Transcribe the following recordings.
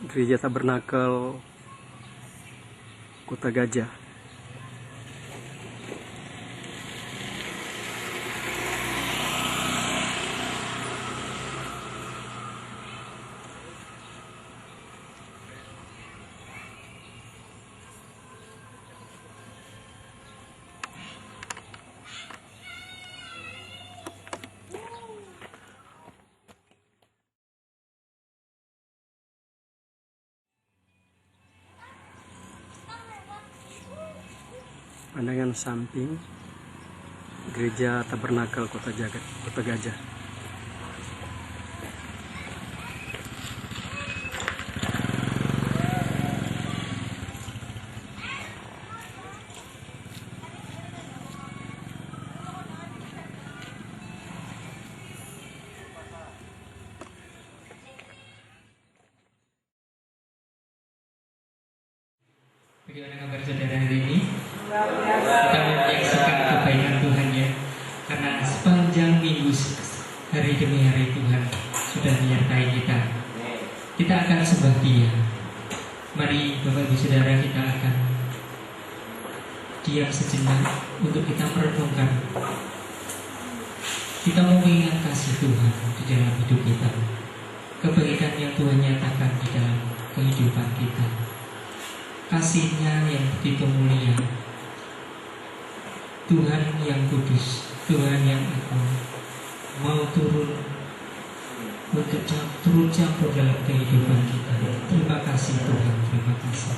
Gereja Tabernakel Kota Gajah. Pandangan samping Gereja Tabernakel Kota Gajah. Bagaimana kabar saudara hari ini? Kita menyaksikan kebaikan Tuhan ya. Karena sepanjang minggu hari demi hari Tuhan sudah menyertai kita. Kita akan sembah Dia. Mari Bapak Ibu Saudara, kita akan diam sejenak untuk kita merenungkan. Kita mau mengingat kasih Tuhan di dalam hidup kita. Kebaikan yang Tuhan nyatakan di dalam kehidupan kita. Kasih-Nya yang begitu mulia, Tuhan yang kudus, Tuhan yang agung, mau turun untuk turun campur dalam kehidupan kita. Terima kasih Tuhan, terima kasih.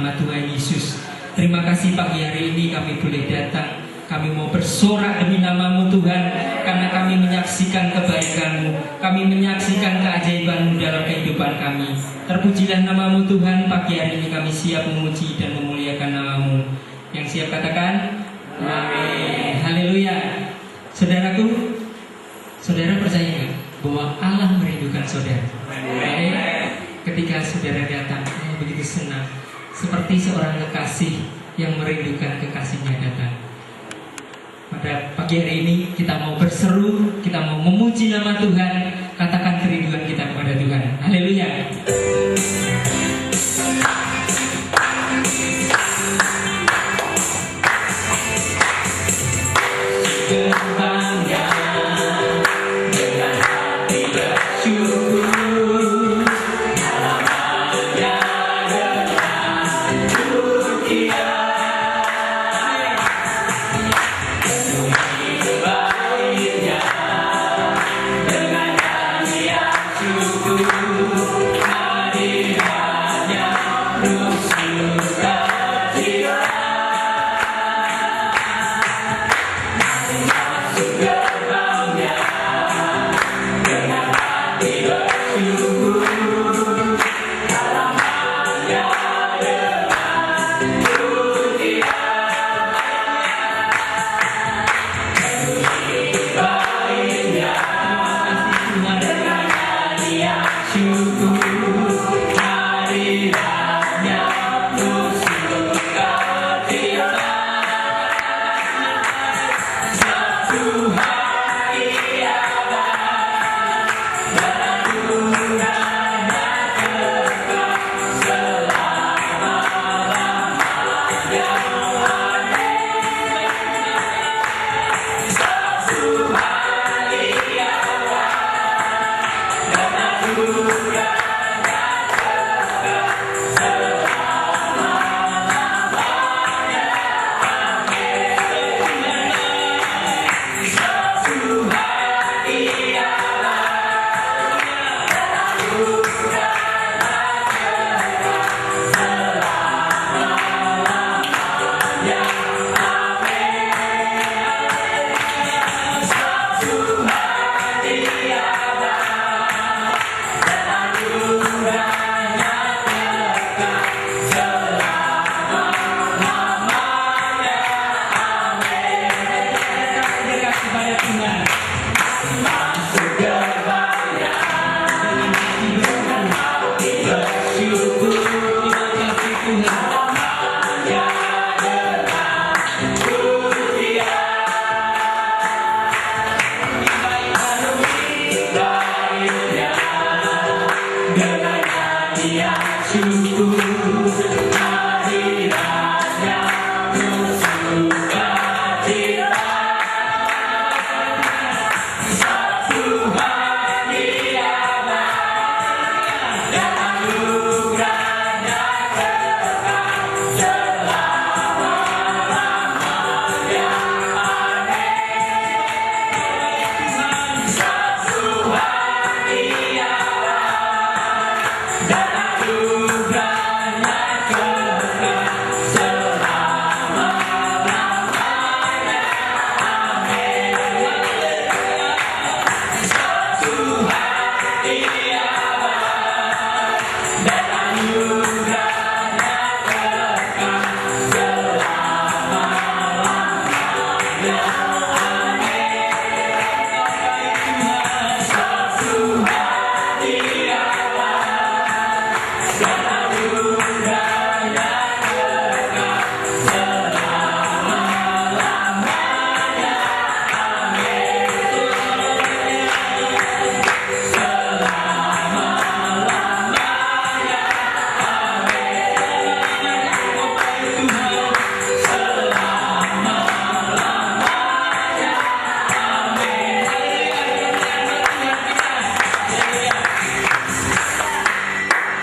nama Tuhan Yesus. Terima kasih pagi hari ini kami boleh datang. Kami mau bersorak demi nama-Mu Tuhan, karena kami menyaksikan kebaikan-Mu, kami menyaksikan keajaiban-Mu dalam kehidupan kami. Terpujilah nama-Mu Tuhan, pagi hari ini kami siap memuji dan memuliakan nama-Mu. Yang siap katakan, amin. Haleluya. Saudaraku, saudara percaya nggak bahwa Allah merindukan saudara? Ketika saudara datang, Allah begitu senang, seperti seorang kekasih yang merindukan kekasihnya datang. Pada pagi hari ini kita mau berseru, kita mau memuji nama Tuhan, katakan kerinduan kita kepada Tuhan. Haleluya.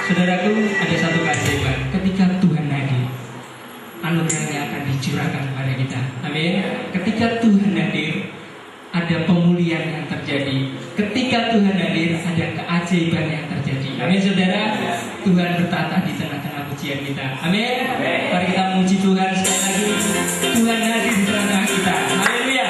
Saudaraku, ada satu keajaiban. Ketika Tuhan hadir, anugerahnya akan dicurahkan kepada kita. Amin. Ketika Tuhan hadir, ada pemulihan yang terjadi. Ketika Tuhan hadir, ada keajaiban yang terjadi. Amin, saudara. Tuhan bertata di tengah-tengah pujian bagian kita. Amin. Mari kita memuji Tuhan sekali lagi. Tuhan hadir di tengah kita. Haleluya.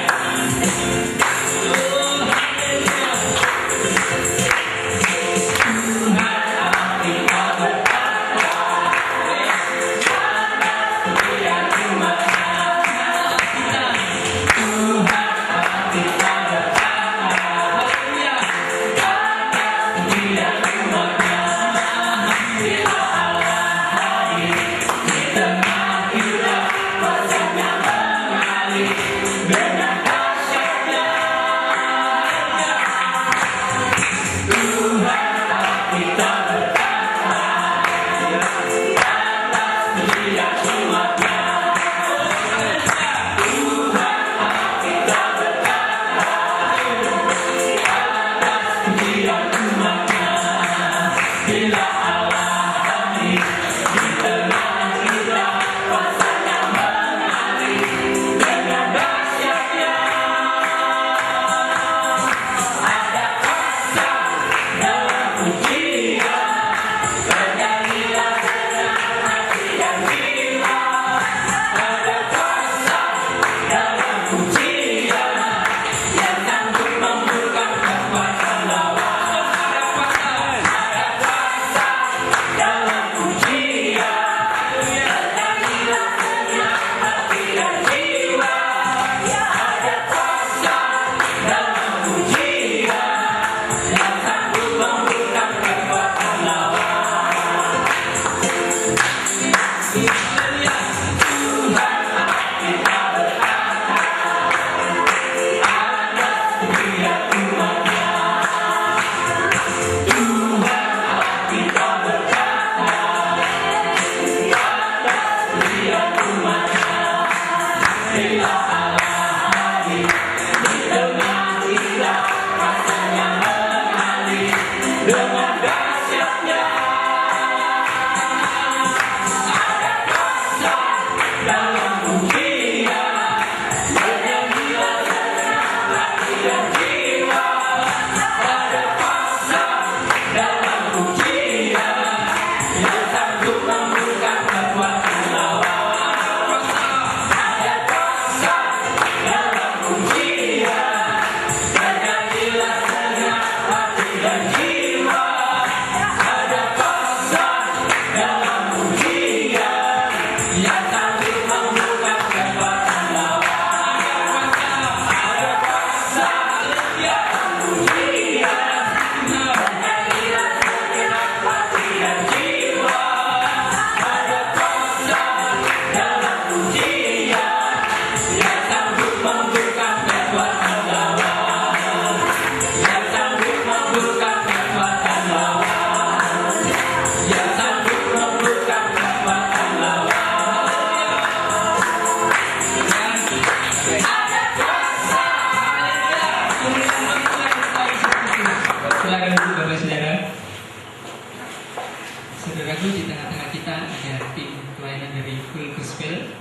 Saudaraku, di tengah-tengah kita ada tim pelayanan dari Full Gospel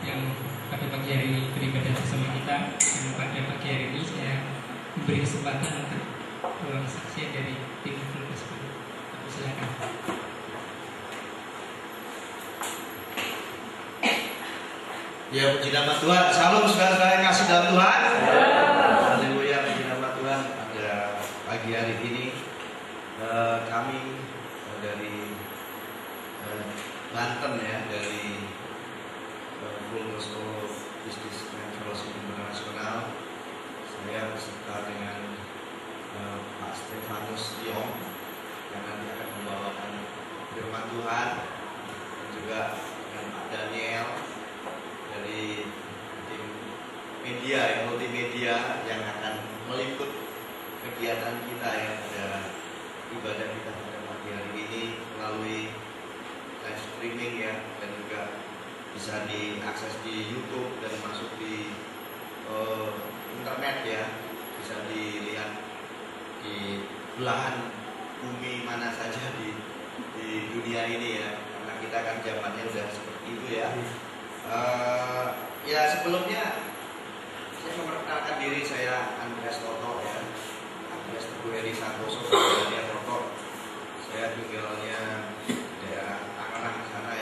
yang pada pagi hari ini beribadah bersama kita. Dan pada pagi hari ini saya memberi kesempatan untuk saksian dari tim Full Gospel. Silakan. Ya, puji nama Tuhan. Salam saudara-saudara yang kasih dalam Tuhan. Haleluya, puji nama Tuhan. Pada pagi hari ini kami dari Banten ya, dari Full Gospel Business and Fellowship Internasional. Saya beserta dengan Pak Stefanus Tiong yang nanti akan membawakan firman Tuhan, dan juga dengan Pak Daniel dari tim media, multimedia yang akan meliput kegiatan kita ya, pada ibadah kita pada pagi hari ini melalui live streaming ya, dan juga bisa diakses di YouTube dan masuk di internet ya, bisa dilihat di belahan bumi mana saja di dunia ini ya, karena kita kan zamannya udah seperti itu ya. Ya sebelumnya saya memperkenalkan diri, saya Andreas Toto ya, Andreas Teguh Heri Santoso dari Toto. Saya tinggalnya daerah Tangerang sana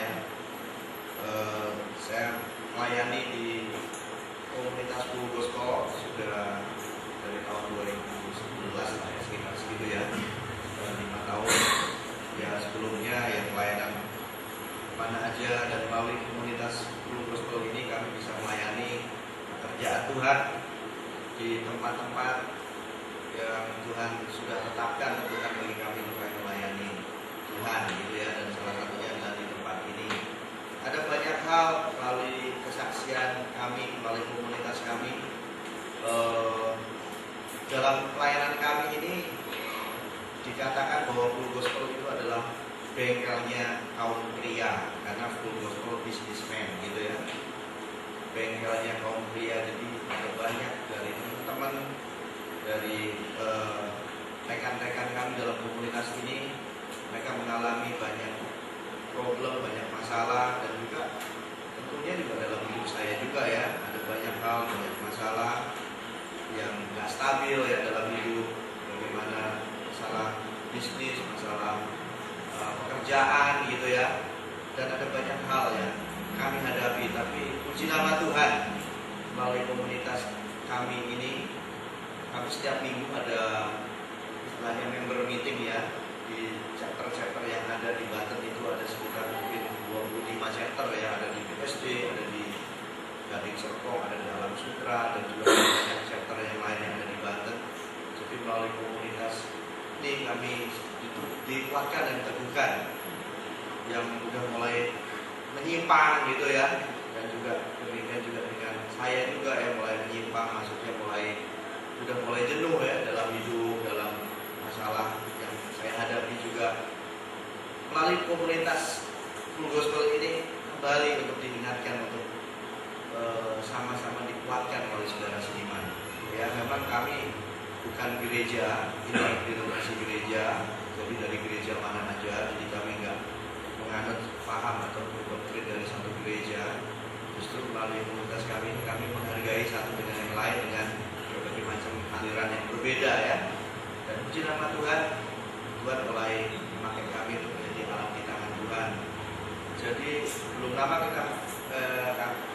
melalui komunitas Full Gospel ini kami bisa melayani pekerjaan Tuhan di tempat-tempat yang Tuhan sudah tetapkan tentukan bagi kami untuk melayani Tuhan gitu ya, dan salah satunya adalah di tempat ini. Ada banyak hal melalui kesaksian kami, melalui komunitas kami, dalam pelayanan kami ini dikatakan bahwa Full Gospel itu adalah bengkelnya kaum pria, karena Full Gospel businessman gitu ya, bengkelnya kaum pria. Jadi ada banyak dari teman-teman, dari rekan-rekan kami dalam komunitas ini, mereka mengalami banyak problem, banyak masalah, dan juga tentunya juga dalam hidup saya juga ya, ada banyak hal, banyak masalah yang nggak stabil ya dalam hidup, bagaimana masalah bisnis, masalah pekerjaan gitu ya, dan ada banyak hal yang kami hadapi. Tapi puji nama Tuhan, melalui komunitas kami ini, kami setiap minggu ada istilahnya member meeting ya, di chapter-chapter yang ada di Banten itu ada sekitar mungkin 25 chapter ya, ada di BSD, ada di Gading Serpong, ada di Alam Sutra, dan juga banyak chapter yang lain yang ada di Banten. Jadi melalui komunitas ini kami dikuatkan dan diteguhkan yang udah mulai menyimpang gitu ya, dan juga demikian juga dengan saya juga yang mulai menyimpang, maksudnya udah mulai jenuh ya dalam hidup, dalam masalah yang saya hadapi juga. Melalui komunitas Full Gospel ini kembali untuk diingatkan, untuk sama-sama dikuatkan oleh saudara seniman ya. Memang kami bukan gereja, tidak denominasi gereja, jadi dari gereja mana aja, jadi kami nggak menganut paham atau doktrin dari satu gereja. Justru melalui komunitas kami ini kami menghargai satu dengan yang lain dengan berbagai macam aliran yang berbeda ya. Dan puji nama Tuhan, Tuhan mulai memakai kami untuk menjadi alat di tangan Tuhan. Jadi belum lama kita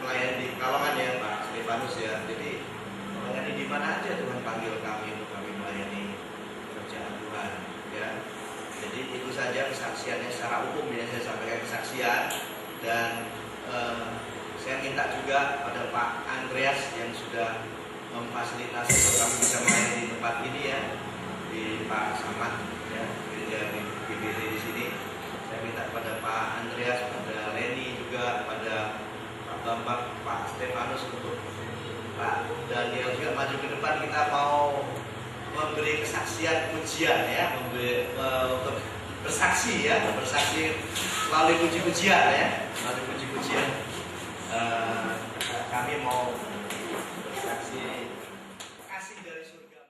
melayani di Kalongan ya Pak Stefanus ya. Jadi melayani di mana aja Tuhan panggil kami untuk kami melayani pekerjaan Tuhan ya. Jadi itu saja kesaksiannya secara umum ya, saya sampaikan kesaksian. Dan saya minta juga pada Pak Andreas yang sudah memfasilitasi untuk kami bisa melayani di tempat ini ya, di Pak Samad ya, gereja GBT di sini. Saya minta pada Pak Andreas, pada Leni juga, pada Pak Bambang, Pak Stefanus, untuk Pak Daniel juga maju ke depan. Kita mau memberi kesaksian pujian ya, untuk bersaksi ya, bersaksi melalui puji-pujian ya, melalui puji-pujian. Kami mau bersaksi kasih dari surga.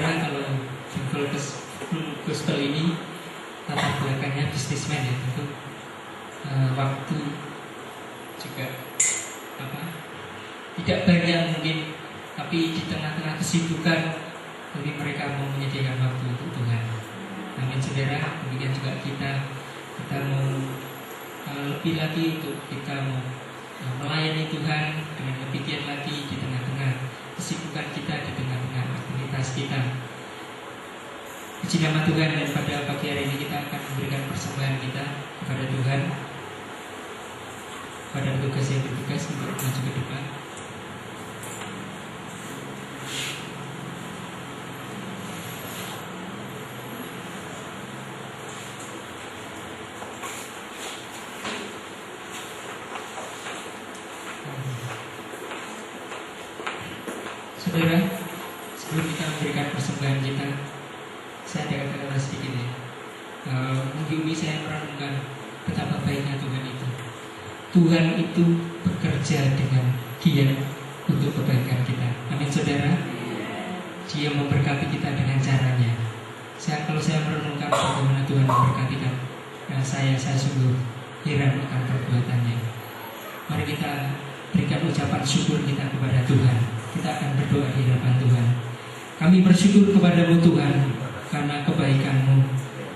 saudara kalau Full Gospel ini latar belakangnya bisnismen ya, tentu waktu juga tidak banyak mungkin, tapi di tengah-tengah kesibukan jadi mereka mau menyediakan waktu untuk Tuhan. Amin saudara, demikian juga kita mau lebih lagi untuk kita mau melayani Tuhan dengan lebih giat lagi di tengah-tengah kesibukan kita, di tengah-tengah aktivitas kita. Puji nama Tuhan, dan pada pagi hari ini kita akan memberikan persembahan kita kepada Tuhan, pada petugas yang bertugas untuk maju ke depan. Saudara, sebelum kita memberikan persembahan kita, saya ada kata-kata sedikit ya. Minggu ini saya merenungkan betapa baiknya Tuhan itu. Tuhan itu bekerja dengan giat untuk kebaikan kita. Amin saudara. Dia memberkati kita dengan caranya. Kalau saya merenungkan bagaimana Tuhan memberkati kita, saya sungguh heran akan perbuatannya. Mari kita berikan ucapan syukur kita kepada Tuhan. Kita akan berdoa di hadapan Tuhan. Kami bersyukur kepadamu Tuhan, karena kebaikan-Mu,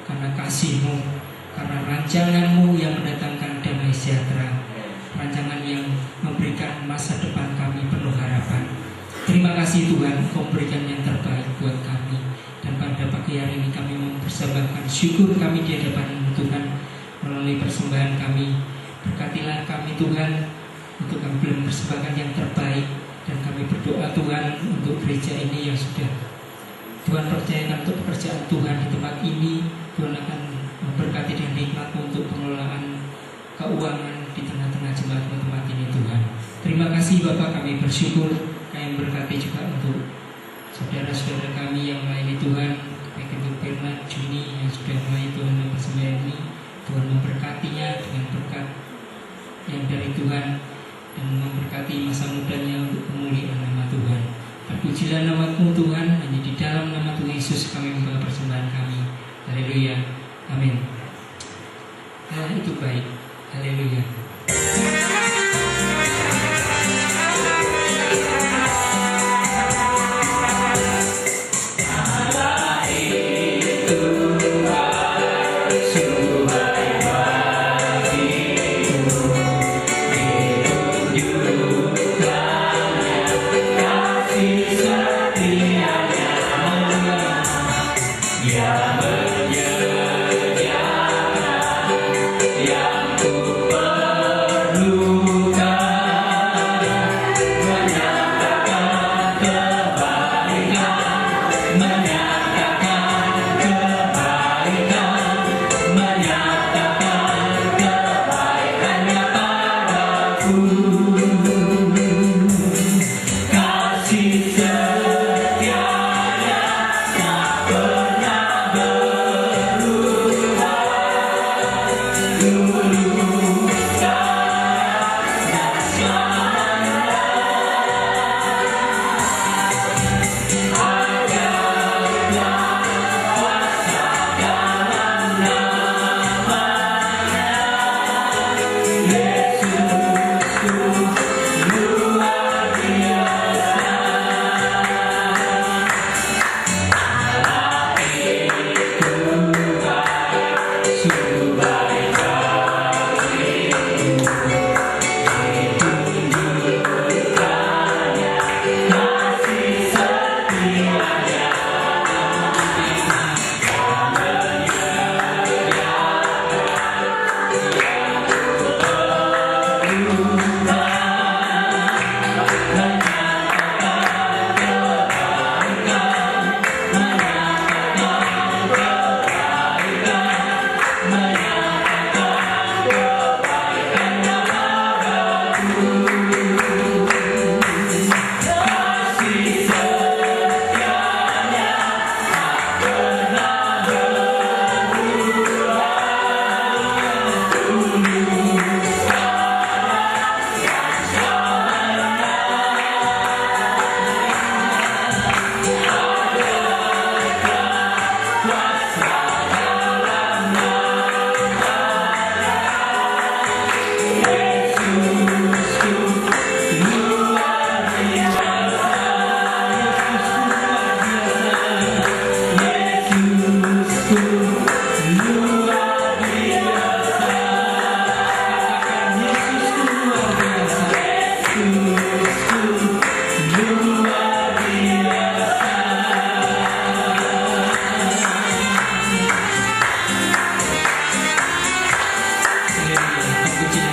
karena kasih-Mu, karena rancangan-Mu yang mendatangkan damai sejahtera, rancangan yang memberikan masa depan kami penuh harapan. Terima kasih Tuhan, Kau memberikan yang terbaik buat kami. Dan pada pagi hari ini kami mempersembahkan syukur kami di hadapan Tuhan melalui persembahan kami. Berkatilah kami Tuhan, untuk kami belum mempersembahkan yang terbaik. Dan kami berdoa Tuhan untuk gereja ini yang sudah Tuhan percayakan untuk pekerjaan Tuhan di tempat ini. Tuhan akan memberkati dan nikmat untuk pengelolaan keuangan di tengah-tengah jemaat tempat ini Tuhan. Terima kasih Bapak, kami bersyukur. Kami berkati juga untuk saudara-saudara kami yang melayani Tuhan, baik itu Bernard, Juni yang sudah melayani Tuhan dan persembahan ini. Tuhan memberkatinya dengan berkat yang dari Tuhan, dan memberkati masa mudanya untuk pemulihan nama Tuhan. Terpujilah nama-Mu Tuhan, hanya di dalam nama Tuhan Yesus kami membawa persembahan kami. Haleluya, amin. Allah itu baik, haleluya. Kasih setianya tak pernah Puji